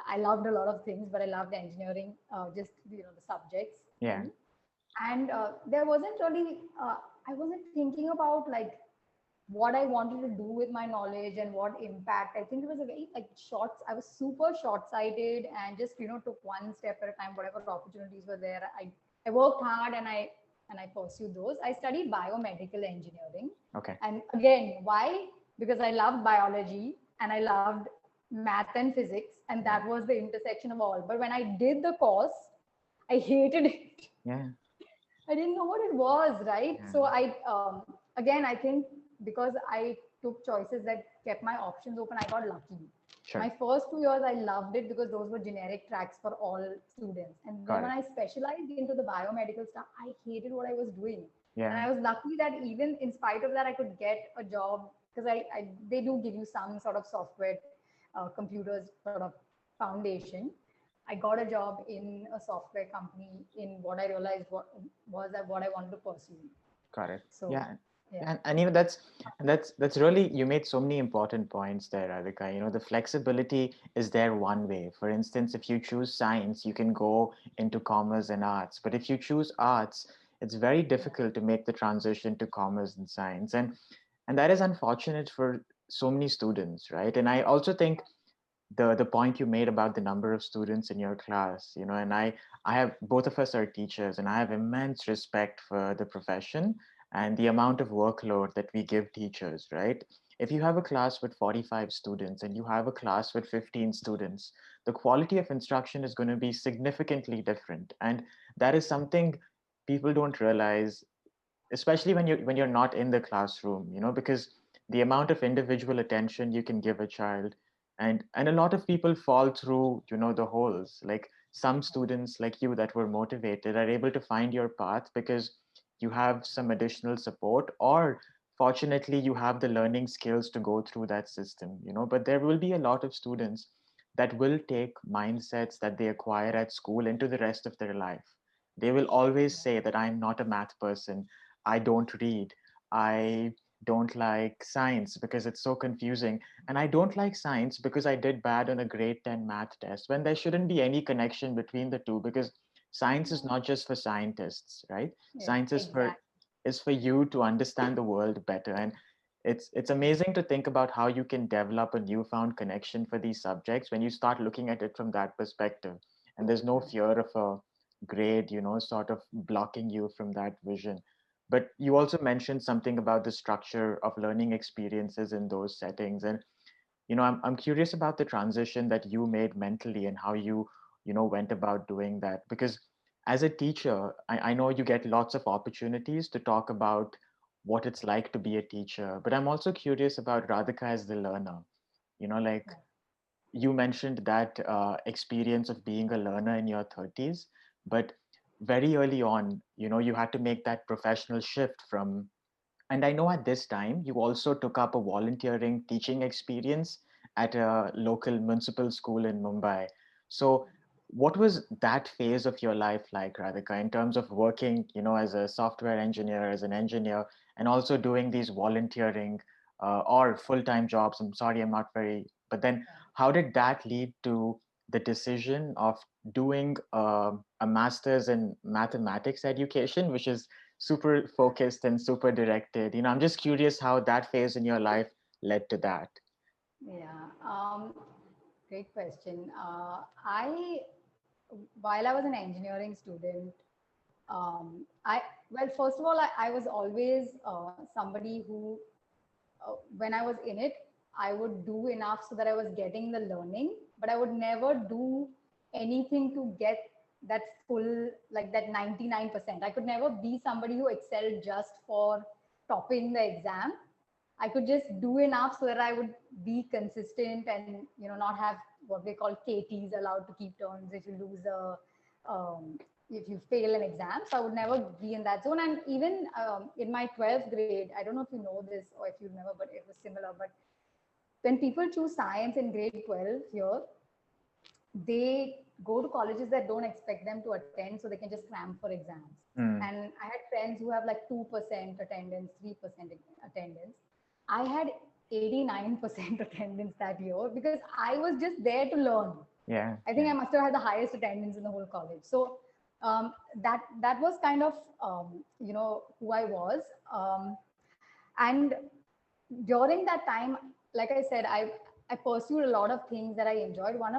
I loved a lot of things, but I loved engineering, just the subjects Yeah. thing. And there wasn't really, I wasn't thinking about like what I wanted to do with my knowledge and what impact. I think it was a very like short. I was super short-sighted and just took one step at a time. Whatever opportunities were there, I worked hard and I pursued those. I studied biomedical engineering, Okay. and again, why? Because I loved biology and I loved math and physics, and that Yeah. was the intersection of all. But when I did the course, I hated it. Yeah. I didn't know what it was, right? Yeah. So again, I think because I took choices that kept my options open, I got lucky. My Sure. first 2 years, I loved it because those were generic tracks for all students. And then Got when it. I specialized into the biomedical stuff, I hated what I was doing. And Yeah. I was lucky that even in spite of that, I could get a job because they do give you some sort of software, computers sort of foundation. I got a job in a software company in what I realized what I wanted to pursue. Got it. So Yeah. yeah, And that's really, you made so many important points there, Radhika. The flexibility is there one way. For instance, if you choose science, you can go into commerce and arts. But if you choose arts, it's very yeah, difficult to make the transition to commerce and science. And that is unfortunate for so many students, right? And I also think the point you made about the number of students in your class, and I have, both of us are teachers, and I have immense respect for the profession and the amount of workload that we give teachers, right? If you have a class with 45 students and you have a class with 15 students, the quality of instruction is going to be significantly different, and that is something people don't realize, especially when you're not in the classroom, because the amount of individual attention you can give a child, and a lot of people fall through, the holes. Like some students like you that were motivated are able to find your path because you have some additional support, or fortunately you have the learning skills to go through that system, but there will be a lot of students that will take mindsets that they acquire at school into the rest of their life. They will always say that I'm not a math person, I don't read, I don't like science because it's so confusing, and I don't like science because I did bad on a grade 10 math test, when there shouldn't be any connection between the two, because science is not just for scientists, right? yeah, Science exactly. is for you to understand the world better. And it's amazing to think about how you can develop a newfound connection for these subjects when you start looking at it from that perspective, and there's no fear of a grade, sort of blocking you from that vision. But you also mentioned something about the structure of learning experiences in those settings. And, I'm curious about the transition that you made mentally and how you went about doing that. Because as a teacher, I know you get lots of opportunities to talk about what it's like to be a teacher. But I'm also curious about Radhika as the learner. Like, Yeah. you mentioned that experience of being a learner in your 30s, but very early on, you had to make that professional shift from, and I know at this time you also took up a volunteering teaching experience at a local municipal school in Mumbai. So what was that phase of your life like, Radhika, in terms of working, as a software engineer, as an engineer, and also doing these volunteering or full-time jobs? I'm sorry, I'm not very, but then how did that lead to the decision of doing a master's in mathematics education, which is super focused and super directed? I'm just curious how that phase in your life led to that. Yeah. Great question. While I was an engineering student, well, first of all, I was always somebody who, when I was in it, I would do enough so that I was getting the learning, but I would never do anything to get that full, like that 99%. I could never be somebody who excelled just for topping the exam. I could just do enough so that I would be consistent and not have what they call KTs, allowed to keep turns if you lose a if you fail an exam. So I would never be in that zone. And even in my 12th grade, I don't know if you know this or if you remember, but it was similar. But when people choose science in grade 12 here, they go to colleges that don't expect them to attend so they can just cram for exams. Hmm. And I had friends who have like 2% attendance, 3% attendance. I had 89% attendance that year because I was just there to learn. Yeah, I think I yeah. must have had the highest attendance in the whole college. So that was kind of who I was. And during that time, like I said, I pursued a lot of things that I enjoyed. One of